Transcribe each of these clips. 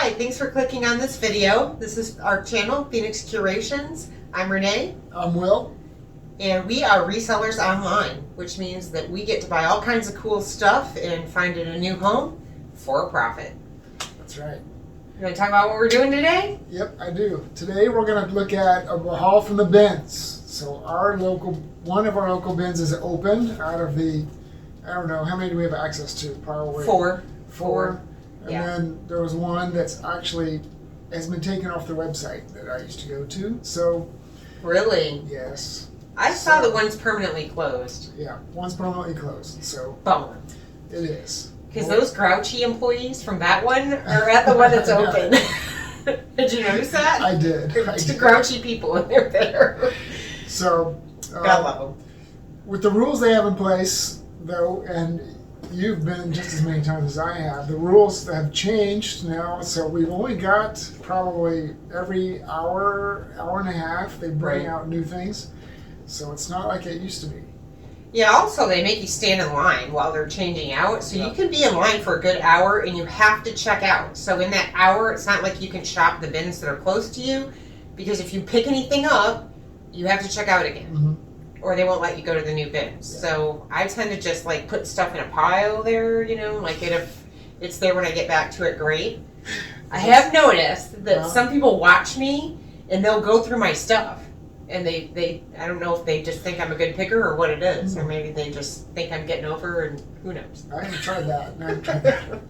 Hi, thanks for clicking on this video. This is our channel, Phoenix Curations. I'm Renee, I'm Will. and we are resellers online, which means that we get to buy all kinds of cool stuff and find it a new home for a profit. That's right. You want to talk about what we're doing today? Yep, I do. Today we're going to look at a haul from the bins. So one of our local bins is open out of the, I don't know, how many do we have access to? Probably Four. And Yeah. then there was one that's actually has been taken off the website that I used to go to. So Really? yes. I saw that one's permanently closed. Yeah, one's permanently closed. So Bummer. it is. Because those grouchy employees from that one are at the one that's open. Did you notice that? I did. Two grouchy people and they're there. So God love them. with the rules they have in place, though, and you've been just as many times as I have, the rules have changed now. So we've only got probably every hour and a half, they bring Right. out new things. So it's not like it used to be. Yeah, also they make you stand in line while they're changing out. So Yeah. you can be in line for a good hour and you have to check out. So in that hour, it's not like you can shop the bins that are close to you, because if you pick anything up, you have to check out again. Mm-hmm. Or they won't let you go to the new bins. Yeah. So I tend to just like put stuff in a pile there, like if it's there when I get back to it, great. I have noticed that Well- some people watch me and they'll go through my stuff. And they I don't know if they just think I'm a good picker or what it is. Or maybe they just think I'm getting over, and who knows. I haven't tried that.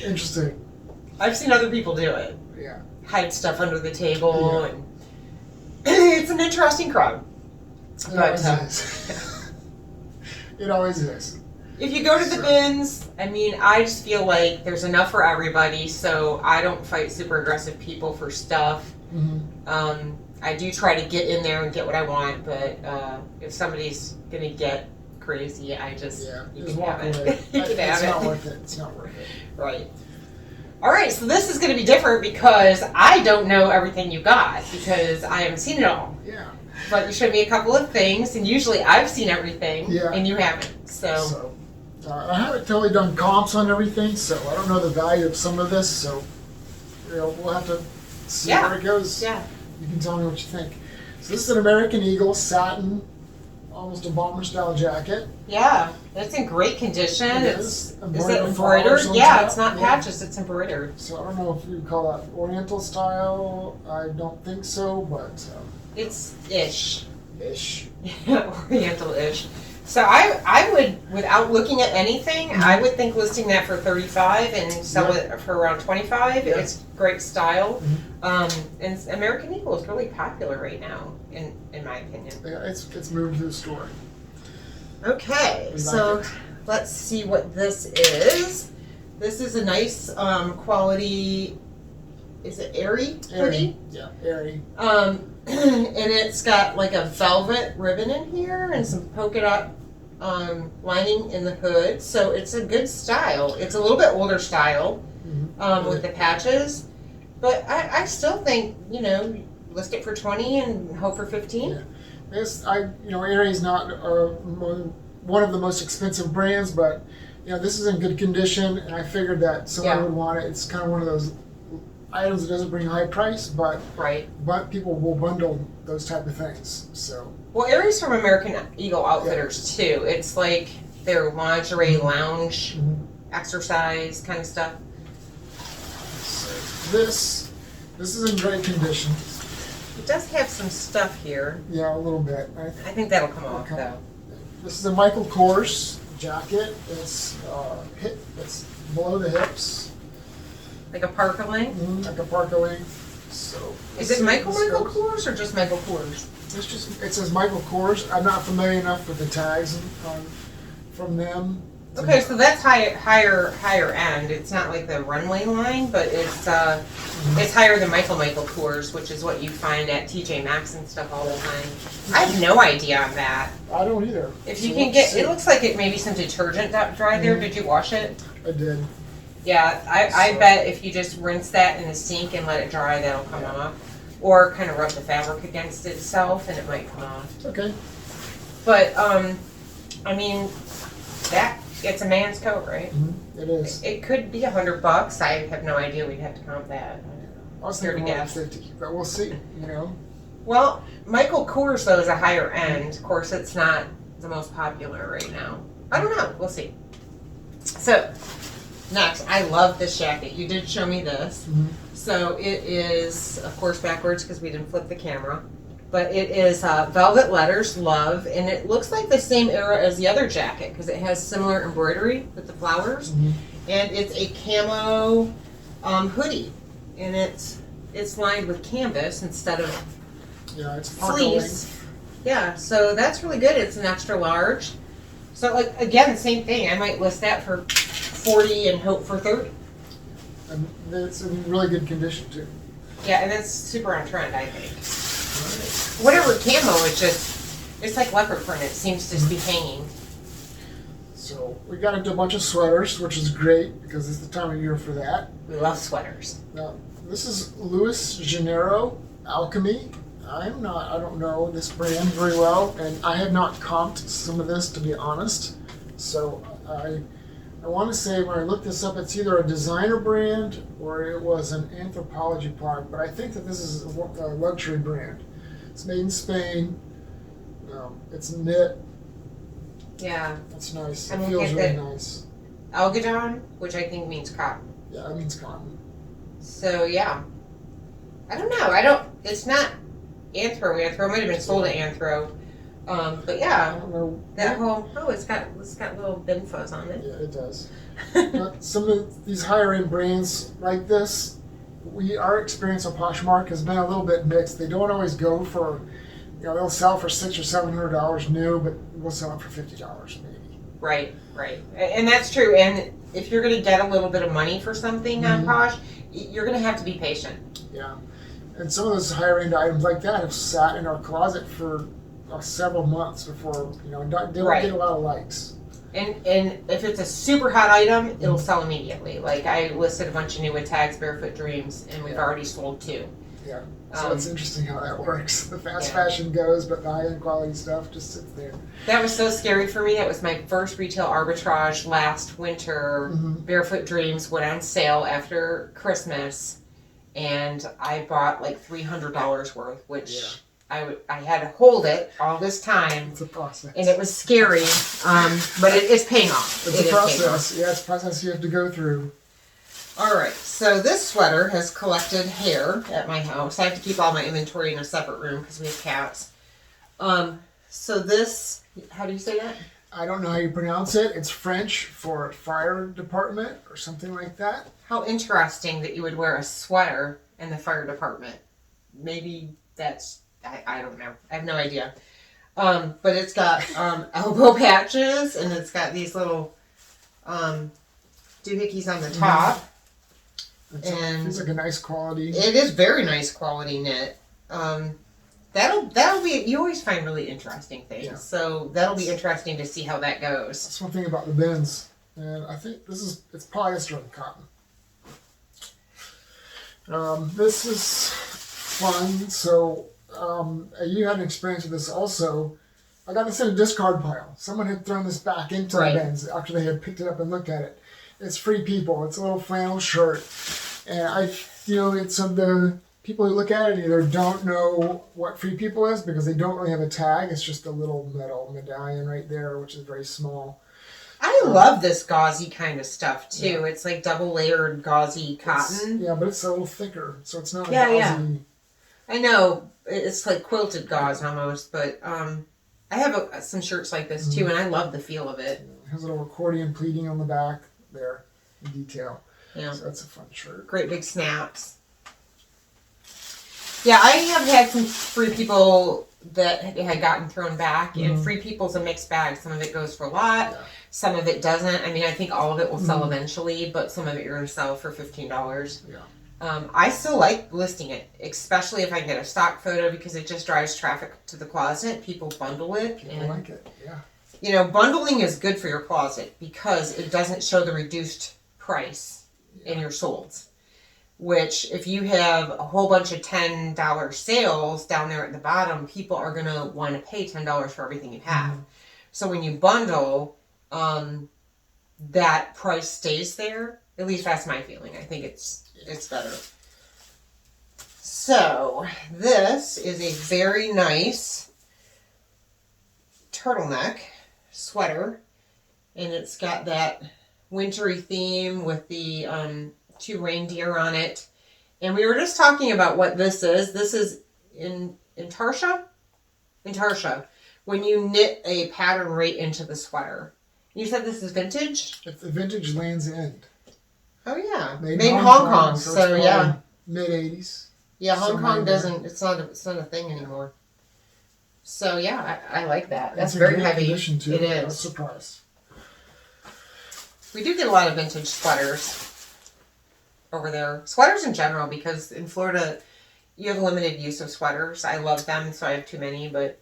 Interesting. I've seen other people do it. Yeah. Hide stuff under the table, Yeah. and it's an interesting crowd. It But, always is. It always is. If you go to the bins, I mean, I just feel like there's enough for everybody, so I don't fight super aggressive people for stuff. Mm-hmm. I do try to get in there and get what I want, but if somebody's gonna get crazy, I just Yeah. you Just can walk have away. it. You can have It's not it. worth it. It's not worth it. Right. All right, so this is gonna be different because I don't know everything you got because I haven't seen it all. Yeah. But you showed me a couple of things, and usually I've seen everything, Yeah. and you haven't. So, I haven't totally done comps on everything, so I don't know the value of some of this. So, we'll have to see Yeah. where it goes. yeah. You can tell me what you think. So this is an American Eagle satin, almost a bomber style jacket. Yeah, it's in great condition. It Is is. it Embroidered embroidered? flowers on Yeah, top. it's not Yeah. patches, it's embroidered. So I don't know if you call that Oriental style. I don't think so, but It's ish. ish. Oriental-ish. So I would, without looking at anything, I would think listing that for $35 and sell Yeah. it for around $25. Yeah. It's great style. Mhm. And American Eagle is really popular right now, in my opinion. Yeah, it's moved to the store. Okay, We like so it. let's see what this is. This is a nice quality, is it Airy hoodie? Yeah, airy. And it's got like a velvet ribbon in here and some polka dot lining in the hood. So it's a good style. It's a little bit older style with the patches. But I still think, list it for 20 and hope for 15. Yeah. This, Aerie's not one of the most expensive brands, but this is in good condition, and I figured that someone Yeah. would want it. It's kind of one of those items that doesn't bring a high price, but Right. people will bundle those type of things. So Well, Aerie's from American Eagle Outfitters too. It's like their lingerie lounge exercise kind of stuff. this is in great condition. It does have some stuff here. Yeah, a little bit. I think that'll come off Okay. though. This is a Michael Kors jacket. It's it's below the hips, Like a parka length. like a parka length. So Is it Michael Kors or just Michael Kors? It says Michael Kors. I'm not familiar enough with the tags from them. Okay, so that's higher end. It's not like the runway line, but it's higher than Michael Kors, which is what you find at TJ Maxx and stuff all the time. I have no idea on that. I don't either. If you So can let's get, see. it looks like it maybe some detergent dried there. Did you wash it? I did. Yeah, I So- bet if you just rinse that in the sink and let it dry, that'll come off. Or kind of rub the fabric against itself and it might come off. Okay. But, I mean, that It's a man's coat, right? It is. It could be $100. I have no idea. We'd have to count that. I was Scared thinking to more guess. like 50, but we'll see. You know. Well, Michael Kors though is a higher end. Of course, it's not the most popular right now. I don't know. We'll see. So next, I love this jacket. You did show me this. So it is, of course, backwards because we didn't flip the camera. But it is velvet letters, love, and it looks like the same era as the other jacket because it has similar embroidery with the flowers. And it's a camo hoodie, and it's lined with canvas instead of Yeah, it's parka sleeves. length. Yeah, so that's really good. It's an extra large. So like again, the same thing. I might list that for 40 and hope for 30. And it's in really good condition too. Yeah, and it's super on trend, I think. Whatever camo, it's like leopard print. It seems to just be hanging. So we got into a bunch of sweaters, which is great because it's the time of year for that. We love sweaters. Now, this is Luis Gennaro Alchemy. I don't know this brand very well, and I have not comped some of this, to be honest. So I want to say when I looked this up, it's either a designer brand or it was an Anthropologie product, but I think that this is a luxury brand. It's made in Spain. It's knit. Yeah. It's nice. I'm It looking feels at really nice. Algodon, which I think means cotton. Yeah, that means cotton. So yeah. I don't know. It's not Anthro. Anthro might have been sold at Anthro. But I yeah. don't know. That whole it's got little bin fuzz on it. Yeah, it does. But some of these higher end brands like this, our experience on Poshmark has been a little bit mixed. They don't always go for, they'll sell for $600 or $700 new, but we'll sell it for $50 maybe. Right. And that's true. And if you're going to get a little bit of money for something on Posh, you're going to have to be patient. Yeah. And some of those higher end items like that have sat in our closet for several months before, they don't get a lot of likes. And if it's a super hot item, it'll sell immediately. Like I listed a bunch of new with tags, Barefoot Dreams, and we've already sold 2. Yeah. So it's interesting how that works. The fast Yeah. fashion goes, but the high end quality stuff just sits there. That was so scary for me. That was my first retail arbitrage last winter. Barefoot Dreams went on sale after Christmas, and I bought like $300 worth, which I had to hold it all this time. It's a process. And it was scary, but it's paying off. It's a process. Yeah, it's a process you have to go through. All right, so this sweater has collected hair at my house. I have to keep all my inventory in a separate room because we have cats. So this, how do you say that? I don't know how you pronounce it. It's French for fire department or something like that. How interesting that you would wear a sweater in the fire department. Maybe that's, I don't know. I have no idea. But it's got elbow patches, and it's got these little doohickeys on the top. It feels like a nice quality. It is very nice quality knit. That'll be, you always find really interesting things. Yeah. So that'll be interesting to see how that goes. That's one thing about the bins. And I think it's polyester and cotton. This is fun. So you had an experience with this also. I got this in a discard pile. Someone had thrown this back into the bins after they had picked it up and looked at it. It's Free People. It's a little flannel shirt. And I feel it's of the people who look at it either don't know what Free People is because they don't really have a tag. It's just a little metal medallion right there, which is very small. I love this gauzy kind of stuff too. Yeah. It's like double layered gauzy cotton. But it's a little thicker, so it's not a gauzy. Yeah. I know. It's like quilted gauze almost, but I have some shirts like this too, and I love the feel of it. It has a little accordion pleating on the back there in detail. Yeah. So that's a fun shirt. Great big snaps. Yeah, I have had some Free People that had gotten thrown back, and Free People's a mixed bag. Some of it goes for a lot, some of it doesn't. I mean, I think all of it will sell eventually, but some of it you're going to sell for $15. Yeah. I still like listing it, especially if I can get a stock photo because it just drives traffic to the closet. People bundle it. People like it, yeah. You know, bundling is good for your closet because it doesn't show the reduced price in your solds. Which, if you have a whole bunch of $10 sales down there at the bottom, people are going to want to pay $10 for everything you have. So when you bundle, that price stays there. At least that's my feeling. I think it's better. So this is a very nice turtleneck sweater, and it's got that wintry theme with the 2 reindeer on it. And we were just talking about what this is. This is intarsia. When you knit a pattern right into the sweater. You said this is vintage? It's the vintage Land's End. Oh yeah, Made in in Hong Kong, Kong. so So it's yeah, mid-80s. yeah. Hong somewhere Kong in there. doesn't. It's not a thing anymore. So yeah, I like that. That's It's in very great heavy. condition, too. It I was is. surprised. We do get a lot of vintage sweaters over there. Sweaters in general, because in Florida, you have limited use of sweaters. I love them, so I have too many. But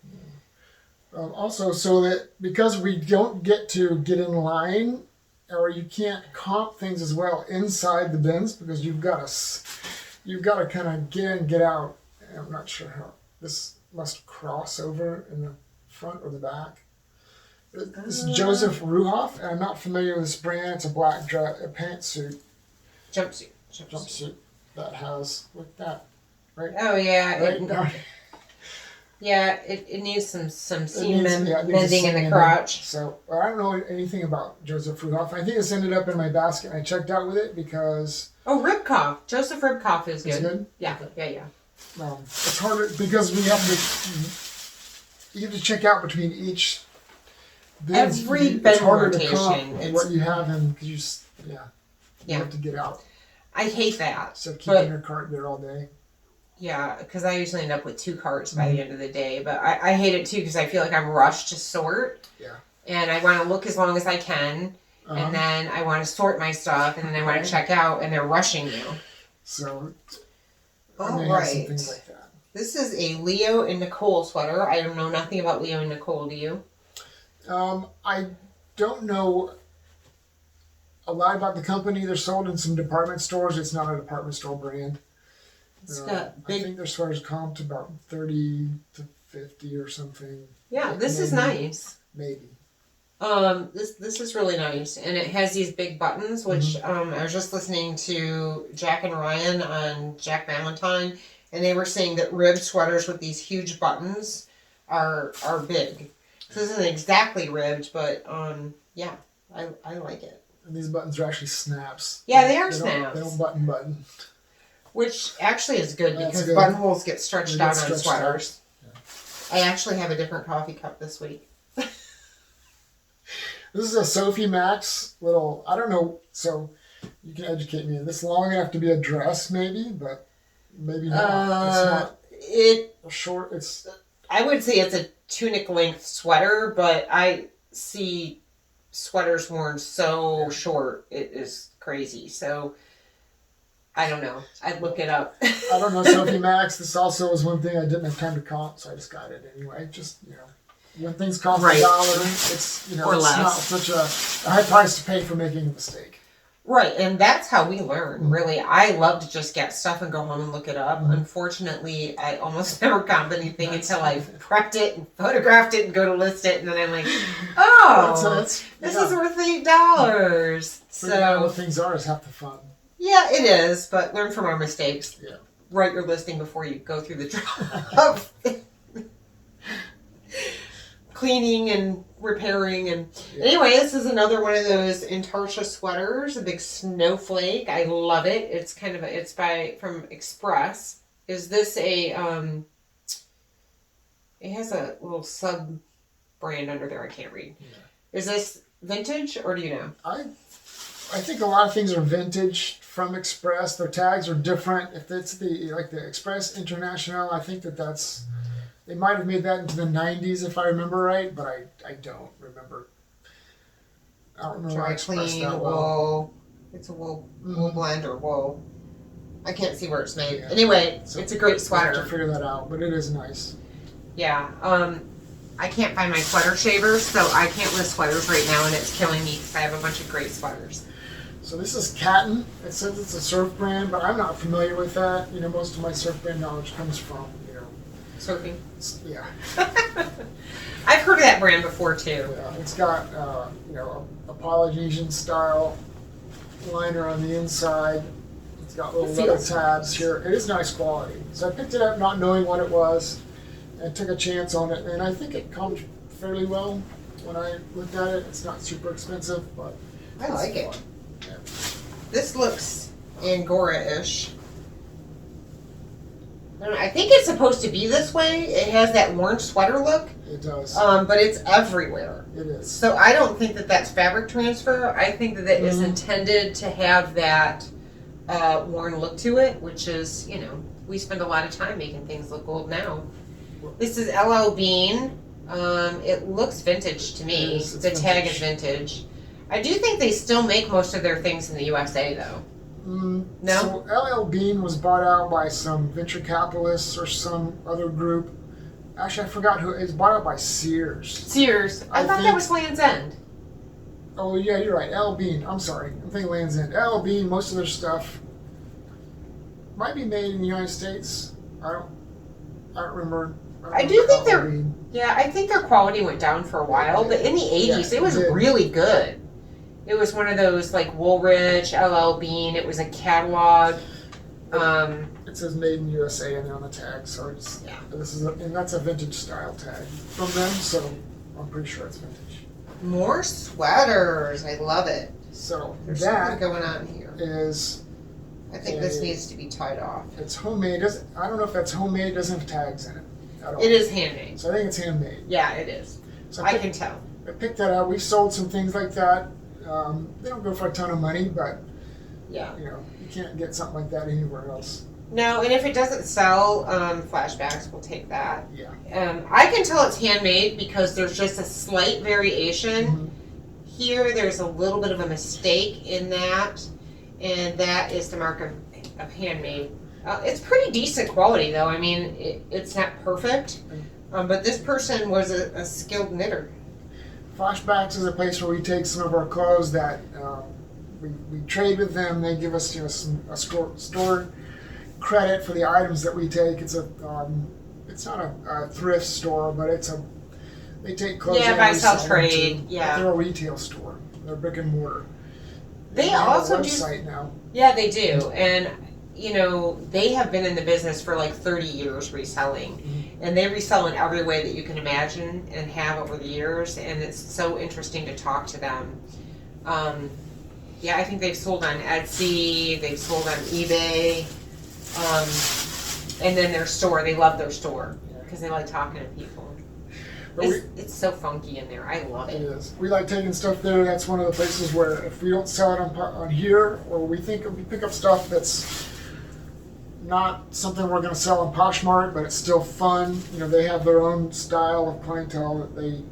Also, so that because we don't get in line, or you can't comp things as well inside the bins because you've got to kind of get in, get out. I'm not sure how this must cross over in the front or the back. This is Joseph Ruhoff, and I'm not familiar with this brand. It's a black pantsuit, jumpsuit that has like that, right? Oh yeah, Right down. It needs some seam it needs a bending in the sanding. crotch. So I don't know anything about Joseph Ruhoff. I think this ended up in my basket, and I checked out with it because Oh, Ribkoff. Joseph Ribkoff is good. it's good. Yeah, yeah. It's harder because you have to check out between each. bins. Every It's bin harder to rotation, comp what you have in because you Yeah. have to get out. I hate that. Instead of keeping your cart there all day. Yeah, because I usually end up with 2 carts by the end of the day. But I hate it too because I feel like I'm rushed to sort. Yeah. And I want to look as long as I can. Uh-huh. And then I want to sort my stuff. And then I want to check out. And they're rushing you. So All I may have some things right. like that. This is a Leo and Nicole sweater. I don't know nothing about Leo and Nicole. Do you? I don't know a lot about the company. They're sold in some department stores. It's not a department store brand. It's got I big. think their sweaters comped about 30 to 50 or something. Yeah, this is Maybe. nice. Maybe. This is really nice, and it has these big buttons. Which I was just listening to Jack and Ryan on Jack Valentine, and they were saying that ribbed sweaters with these huge buttons are big. So this isn't exactly ribbed, but yeah, I like it. And these buttons are actually snaps. Yeah, they are They snaps. don't button. Which actually is good That's because good. buttonholes get stretched They get out on stretched sweaters. I actually have a different coffee cup this week. This is a Sophie Max little, I don't know, so you can educate me. This long enough to be a dress maybe, but maybe not. It's not short, it's... I would say it's a tunic length sweater, but I see sweaters worn so short, it is crazy. So I don't know. I'd look it up. I don't know, Sophie Max. This also was one thing I didn't have time to comp, so I just got it anyway. Just, when things cost Right. $1, it's, Or it's less. not such a high price to pay for making a mistake. Right, and that's how we learn, really. I love to just get stuff and go home and look it up. Unfortunately, I almost never comp anything until I've prepped it and photographed it and go to list it, and then I'm like, oh, this is worth $8. Figuring out So, what things are is half the fun. yeah, it is, but learn from our mistakes. Yeah. Write your listing before you go through the trouble of cleaning and repairing. And anyway, this is another one of those Intarsia sweaters, a big snowflake. I love it. It's kind of it's from Express. Is this a it has a little sub brand under there I can't read. Is this vintage or do you know? I think a lot of things are vintage from Express. Their tags are different. If it's the Express International, I think that's they might have made that into the 90s if I remember right, but I don't remember. I don't remember Dry Express clean that well. wool. It's a wool blend or wool. I can't see where it's made. Yeah. Anyway, So it's a great we'll have to sweater. figure that out, but it is nice. Yeah. I can't find my sweater shavers, so I can't list sweaters right now, and it's killing me because I have a bunch of great sweaters. So this is Catton. It says it's a surf brand, but I'm not familiar with that. Most of my surf brand knowledge comes from, Surfing. Yeah. I've heard of that brand before too. Yeah, it's got a Polynesian style liner on the inside. It's got little It leather feels tabs here. It is nice quality. So I picked it up not knowing what it was and took a chance on it, and I think it comes fairly well when I looked at it. It's not super expensive, but I like it. fun. Yeah. This looks Angora-ish. I think it's supposed to be this way. It has that orange sweater look, It does. but it's everywhere. It is. So I don't think that that's fabric transfer. I think that it is intended to have that worn look to it, which is, we spend a lot of time making things look old now. This is LL Bean. It looks vintage to me. It is, it's The tag is vintage. vintage. I do think they still make most of their things in the USA though. No? So LL Bean was bought out by some venture capitalists or some other group. Actually, I forgot who. It's bought out by Sears. Sears. I thought that think- was Land's End. Oh yeah, you're right. LL Bean. I'm sorry. I'm thinking Land's End. LL Bean. Most of their stuff might be made in the United States. I don't remember. I do think LL they're- Bean. Yeah, I think their quality went down for a while, but in the 80s, Yeah, it was it did. really good. It was one of those like Woolrich, LL Bean. It was a catalog. It says "Made in USA" and on the tag, so it's Yeah. and that's a vintage style tag from them. So I'm pretty sure it's vintage. More sweaters. I love it. So There's that something going on here. is I think this needs to be tied off. it's homemade. I don't know if that's homemade. It doesn't have tags in it at all. It is handmade. So I think it's handmade. Yeah, it is. So I can tell. I picked that out. We've sold some things like that. They don't go for a ton of money, but Yeah. you can't get something like that anywhere else. No, and if it doesn't sell, Flashbacks will take that. Yeah. I can tell it's handmade because there's just a slight variation. Mhm. Here, there's a little bit of a mistake in that, and that is the mark of handmade. It's pretty decent quality, though. I mean, it's not perfect, but this person was a skilled knitter. Flashbacks is a place where we take some of our clothes that we trade with them. They give us a store credit for the items that we take. It's not a thrift store, but they take clothes. Yeah, and buy, sell, resell them too. trade, yeah. But they're a retail store. They're brick and mortar. They have also a do. website now. Yeah, they do, and they have been in the business for like 30 years reselling, and they resell in every way that you can imagine and have over the years, and it's so interesting to talk to them. Yeah, I think they've sold on Etsy, they've sold on eBay, and then their store. They love their store because they like talking to people. But It's so funky in there. I love It it. is. We like taking stuff there. That's one of the places where if we don't sell it on here, or we pick up stuff that's not something we're going to sell on Poshmark, but it's still fun. They have their own style of clientele that they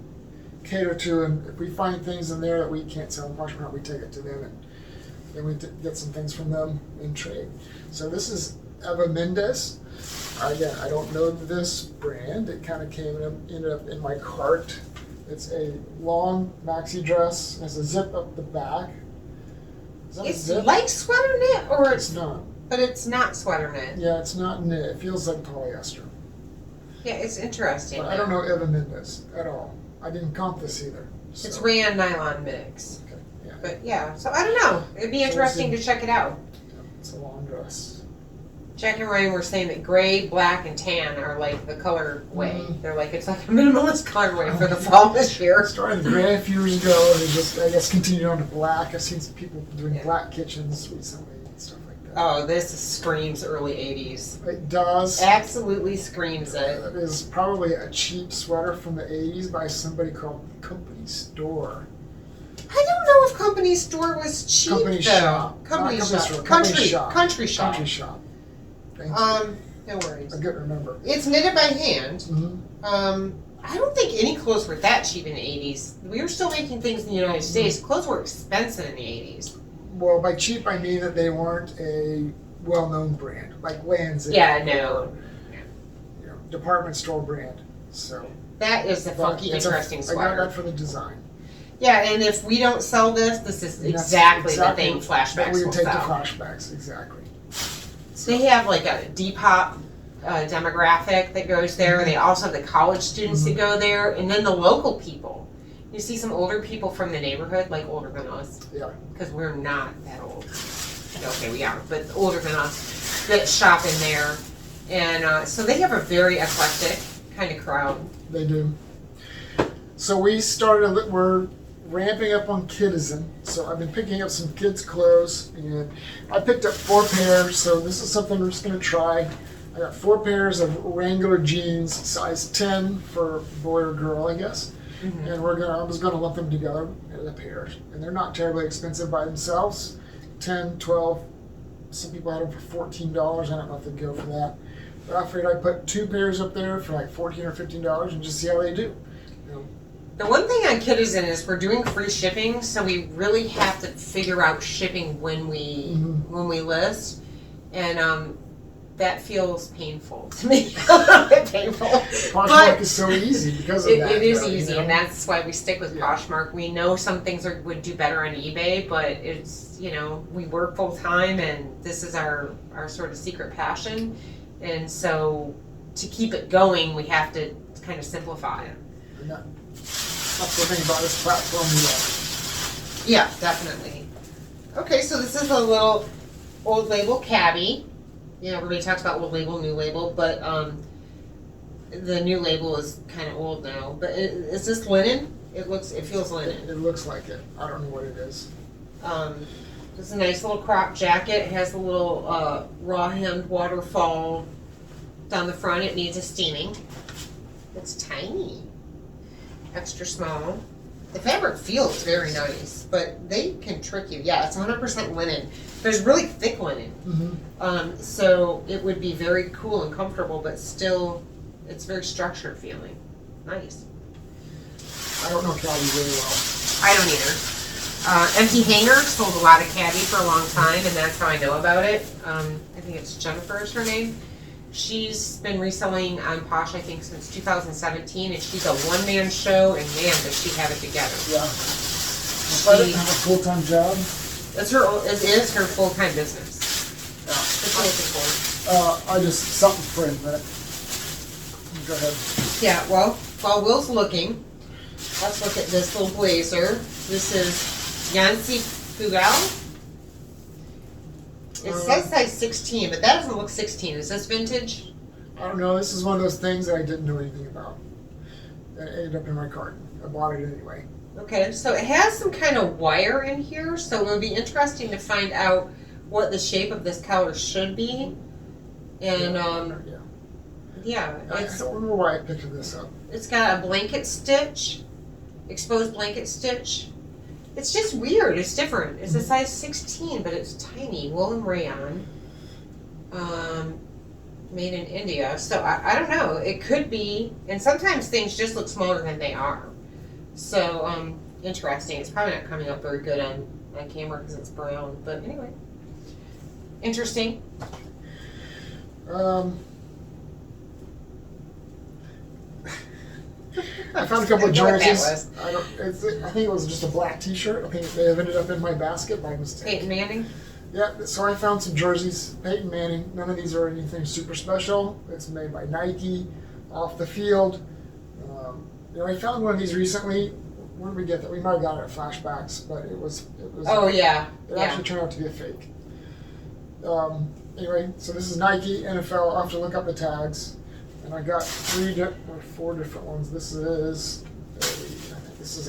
cater to, and if we find things in there that we can't sell on Poshmark, we take it to them, and then we get some things from them in trade. So this is Eva Mendes. Again, I don't know this brand. It kind of ended up in my cart. It's a long maxi dress. It has a zip up the back. Is that a It's zip? like sweater knit, It's not. but it's not sweater knit. Yeah, it's not knit. It feels like polyester. Yeah, it's interesting. But I don't know Eva Mendes at all. I didn't comp this either. So. It's rayon nylon mix. Okay, yeah. But yeah, so I don't know. It'd be So interesting to check it out. It's a long dress. Jack and Ryan were saying that gray, black, and tan are like the color way. Mhm. They're like, it's like a minimalist colorway for the fall this I year. started in gray a few years ago, and it just, I guess, continued on to black. I've seen some people doing Yeah. black kitchens recently and stuff like that. Oh, this screams early 80s. It does. Absolutely screams it. It is probably a cheap sweater from the 80s by somebody called Company Store. I don't know if Company Store was cheap Company though. Shop. Company Not Company Shop. Store, Company Shop. Country Shop. Country Shop. Thank you. No worries. I couldn't remember. It's knitted by hand. Mm-hmm. I don't think any clothes were that cheap in the 80s. We were still making things in the United States. Clothes were expensive in the 80s. Well, by cheap, I mean that they weren't a well-known brand, like Lands End. Yeah, no. Department store brand. So That is a funky, but it's interesting I got sweater. that for the design. Yeah, and if we don't sell this, this is And that's exactly the thing that Flashbacks we will would take to sell. Flashbacks, exactly. So, They have like a Depop demographic that goes there. They also have the college students that go there, and then the local people. You see some older people from the neighborhood, like older than us. Yeah. Because we're not that old. Okay, we are, but older than us that shop in there. And so they have a very eclectic kind of crowd. They do. So we're ramping up on Kidizen. So I've been picking up some kids' clothes, and I picked up 4 pairs. So this is something we're just going to try. I got 4 pairs of Wrangler jeans, size 10 for boy or girl, I guess. Mm-hmm. And I was going to lump them together as a pair. And they're not terribly expensive by themselves. 10, 12. Some people had them for $14. I don't know if they'd go for that. But I figured I'd put 2 pairs up there for like $14 or $15 and just see how they do. The one thing on Kidizen is we're doing free shipping, so we really have to figure out shipping when we list, and that feels painful to me. A little bit painful. Poshmark is so easy because of that. It is easy, and that's why we stick with Poshmark. We know some things would do better on eBay, but it's we work full time, and this is our sort of secret passion, and so to keep it going, we have to kind of simplify it. That's the thing about this platform we Yeah, definitely. Okay, so this is a little Old Label cabbie. Everybody talks about Old Label, New Label, but the New Label is kind of old now. But is this linen? It feels linen. It looks like it. I don't know what it is. It's a nice little crop jacket. It has a little raw hemmed waterfall down the front. It needs a steaming. It's tiny. Extra small. The fabric feels very nice, but they can trick you. Yeah, it's 100% linen. There's really thick linen. Mm-hmm. So it would be very cool and comfortable, but still, it's very structured feeling. Nice. I don't know cabbie really well. I don't either. Empty Hanger sold a lot of cabbie for a long time, and that's how I know about it. I think it's Jennifer is her name. She's been reselling on Posh, I think, since 2017, and she's a one-man show, and man, does she have it together. Yeah. She doesn't have a full-time job. It is her full-time business. Yeah. I just something for a minute. Go ahead. Yeah. Well, while Will's looking, let's look at this little blazer. This is Yancy Fugal. It says size 16, but that doesn't look 16. Is this vintage? I don't know. This is one of those things that I didn't know anything about. It ended up in my cart. I bought it anyway. Okay, so it has some kind of wire in here, so it would be interesting to find out what the shape of this collar should be. And yeah, I don't remember why I picked this up. It's got a blanket stitch, exposed blanket stitch. It's just weird. It's different. It's a size 16, but it's tiny. Woolen rayon. Made in India. So I don't know. It could be. And sometimes things just look smaller than they are. So interesting. It's probably not coming up very good on camera because it's brown. But anyway. Interesting. I found a couple of jerseys. I think it was just a black T-shirt. I think they have ended up in my basket by mistake. Peyton Manning? Yeah, so I found some jerseys. Peyton Manning. None of these are anything super special. It's made by Nike, off the field. I found one of these recently. Where did we get that? We might have got it at Flashbacks, but it was. Oh yeah. It actually turned out to be a fake. Anyway, so this is Nike, NFL. I'll have to look up the tags. And I got 4 different ones. This is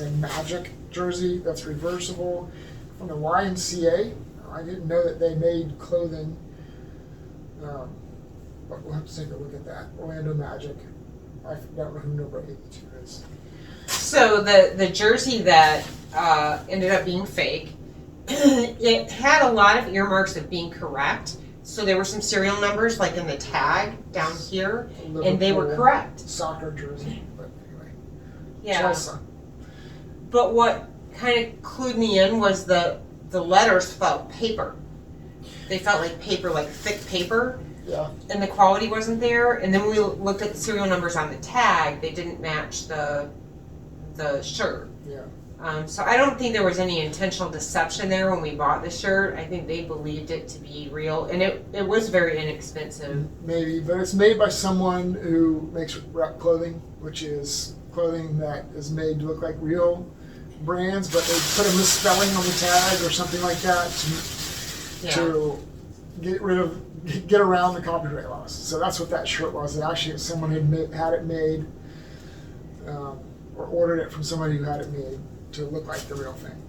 a Magic jersey that's reversible from the YMCA. I didn't know that they made clothing. But we'll have to take a look at that. Orlando Magic. I don't know who number 82 is. So the jersey that ended up being fake, it had a lot of earmarks of being correct. So there were some serial numbers like in the tag down here, and they were correct. Soccer jersey, but anyway. Yeah. Chelsea. But what kind of clued me in was the letters felt paper. They felt like paper, like thick paper. Yeah. And the quality wasn't there. And then when we looked at the serial numbers on the tag, they didn't match the shirt. Yeah. So I don't think there was any intentional deception there when we bought the shirt. I think they believed it to be real, and it was very inexpensive. Maybe, but it's made by someone who makes rep clothing, which is clothing that is made to look like real brands, but they put a misspelling on the tag or something like that to get around the copyright laws. So that's what that shirt was. It actually, someone had it made, or ordered it from somebody who had it made to look like the real thing.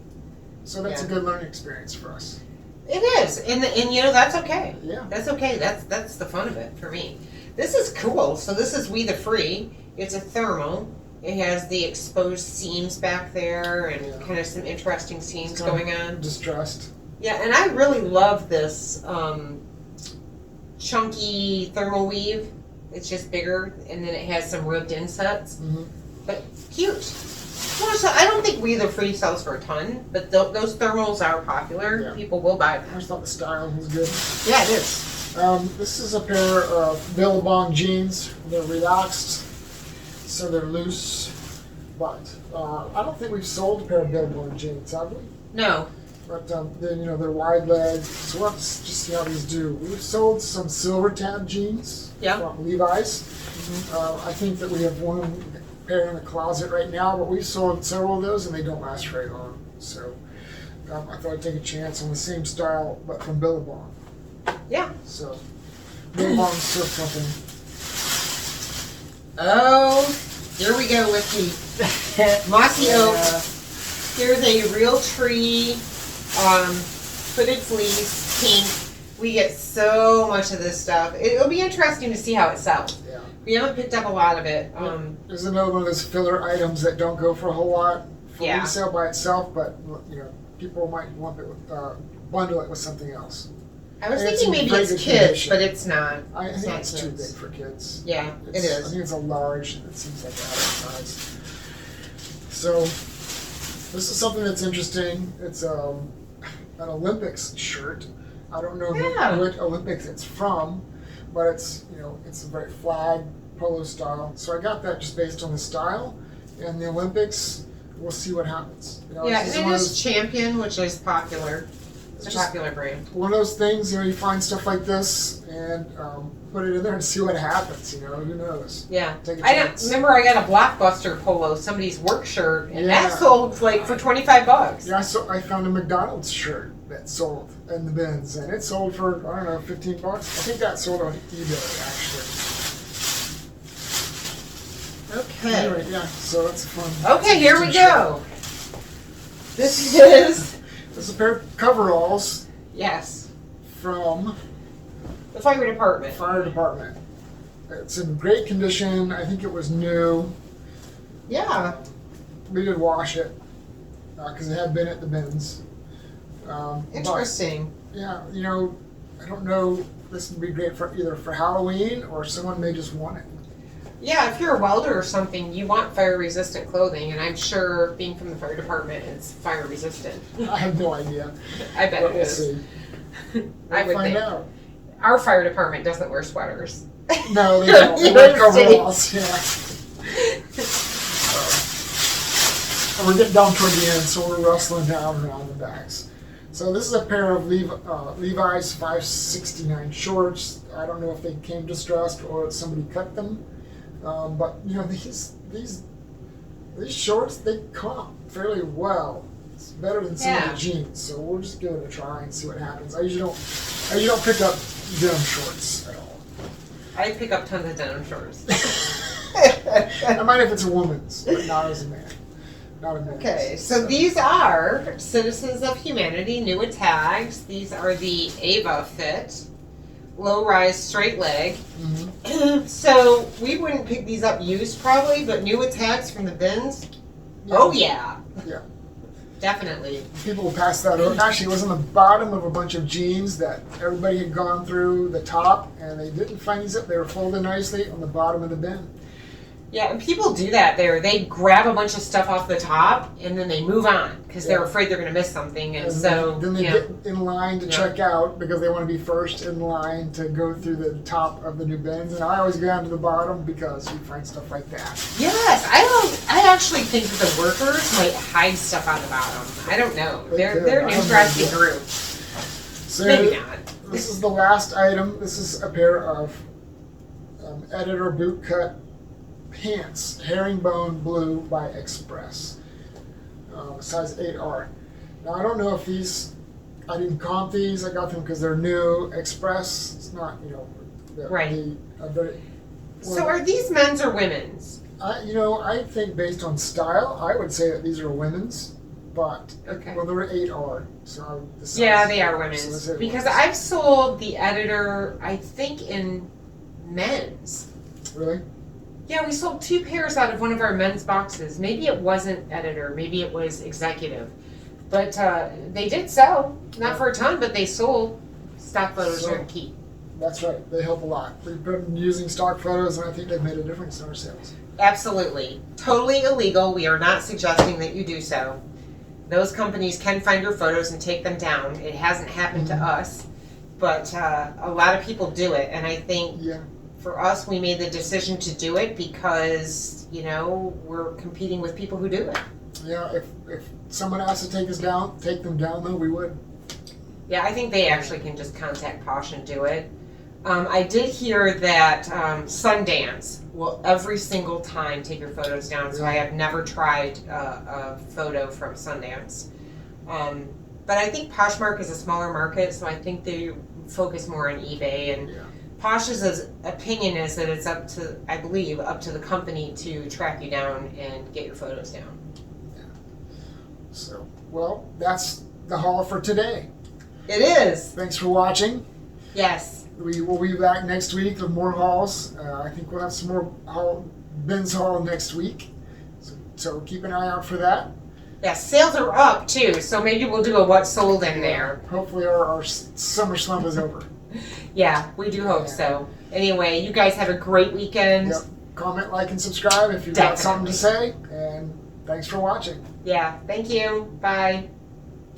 So that's a good learning experience for us. It is, and that's okay. Yeah. That's okay. That's the fun of it for me. This is cool. So this is We the Free. It's a thermal. It has the exposed seams back there and kind of some interesting seams going on. Distressed. Yeah, and I really love this chunky thermal weave. It's just bigger, and then it has some ribbed insets. Mm-hmm. But cute. Well, so I don't think We the Free sells for a ton, but those thermals are popular. Yeah. People will buy I them. just thought the style was good. Yeah, it is. This is a pair of Billabong jeans. They're relaxed, so they're loose. But I don't think we've sold a pair of Billabong jeans, have we? No. But then they're wide leg. So we'll have to just see how these do. We've sold some silver tab jeans from Levi's. Mm-hmm. I think that we have one pair in the closet right now, but we've sold several of those and they don't last very long. So I thought I'd take a chance on the same style, but from Billabong. Yeah. So Billabong Surf Company. Oh, here we go with the mossy oak. Here's a real tree, hooded fleece, pink. We get so much of this stuff. It'll be interesting to see how it sells. Yeah. We haven't picked up a lot of it. There's another one of those filler items that don't go for a whole lot for resale by itself, but people might lump it with, bundle it with something else. I was thinking maybe it's kids, but it's not. I think it's too big for kids. Yeah, it is. I think it's a large. It seems like adult size. So this is something that's interesting. It's an Olympics shirt. I don't know what Olympics it's from, but it's it's a very flag polo style. So I got that just based on the style. And the Olympics, we'll see what happens. And it is Champion, which is popular. It's a popular brand. One of those things, you find stuff like this and put it in there and see what happens. Who knows? Yeah. Take a chance. Remember I got a Blockbuster polo, somebody's work shirt, and that sold for $25. Yeah, I found a McDonald's shirt that sold in the bins, and it sold for, I don't know, $15. I think that sold on eBay, actually. Okay. Anyway, yeah, so that's fun. Okay, here we go. This is a pair of coveralls. Yes. From the fire department. Fire department. It's in great condition. I think it was new. Yeah. We did wash it because it had been at the bins. Interesting. But, yeah, I don't know. This would be great for either for Halloween or someone may just want it. Yeah, if you're a welder or something, you want fire-resistant clothing, and I'm sure, being from the fire department, it's fire-resistant. I have no idea. I bet it is. See. I would find think. out. Our fire department doesn't wear sweaters. No, they don't. They wear coveralls. Yeah. And we're getting down toward the end, so we're rustling down around the backs. So this is a pair of Levi's 569 shorts. I don't know if they came distressed or somebody cut them. But these shorts, they comp fairly well. It's better than some of the jeans, so we'll just give it a try and see what happens. I usually don't pick up denim shorts at all. I pick up tons of denim shorts. I might if it's a woman's, but not as a man. Not a man's. Okay, so these are Citizens of Humanity new tags. These are the Ava fit. Low-rise straight leg. Mm-hmm. So we wouldn't pick these up used probably, but new tags from the bins. Yeah. Oh yeah. Yeah. Definitely. People will pass that over. Actually, it was on the bottom of a bunch of jeans that everybody had gone through the top, and they didn't find these up. They were folded nicely on the bottom of the bin. Yeah, and people do that there. They grab a bunch of stuff off the top and then they move on because they're Yeah. afraid they're going to miss something. And And so, then they yeah. get in line to Yeah. check out because they want to be first in line to go through the top of the new bins. And I always go down to the bottom because you find stuff like that. Yes, I actually think that the workers might hide stuff on the bottom. I don't know. They They're could. an I don't interesting know. group. So Maybe not. this is the last item. This is a pair of Editor bootcut pants, herringbone blue by Express, size 8R. Now I don't know if these, I didn't comp these. I got them because they're new. Express, it's not, Right. very. So are these men's or women's? I think based on style, I would say that these are women's, but Okay. well, they're 8R, so the size, Yeah, they are so women's. let's say Because women's. I've sold the Editor, I think, in men's. Really. Yeah, we sold 2 pairs out of one of our men's boxes. Maybe it wasn't Editor, maybe it was Executive. But they did sell. Not for a ton, but they sold. Stock photos So- are key. That's right. They help a lot. We've been using stock photos, and I think they've made a difference in our sales. Absolutely. Totally illegal. We are not suggesting that you do so. Those companies can find your photos and take them down. It hasn't happened to us, but a lot of people do it. And I think Yeah. for us, we made the decision to do it because, we're competing with people who do it. Yeah. If someone asked to take them down, though, we would. Yeah, I think they actually can just contact Posh and do it. I did hear that Sundance will every single time take your photos down, so I have never tried a photo from Sundance. But I think Poshmark is a smaller market, so I think they focus more on eBay. And Yeah. Posh's opinion is that it's up to the company to track you down and get your photos down. So, well, that's the haul for today. It is. Thanks for watching. Yes. We will be back next week with more hauls. I think we'll have some more bins haul next week. So keep an eye out for that. Yeah, sales are up too, so maybe we'll do a what sold in there. Hopefully our summer slump is over. Yeah, we do hope so. Anyway, you guys have a great weekend. Yep. Comment, like, and subscribe if you've got something to say. And thanks for watching. Yeah, thank you. Bye.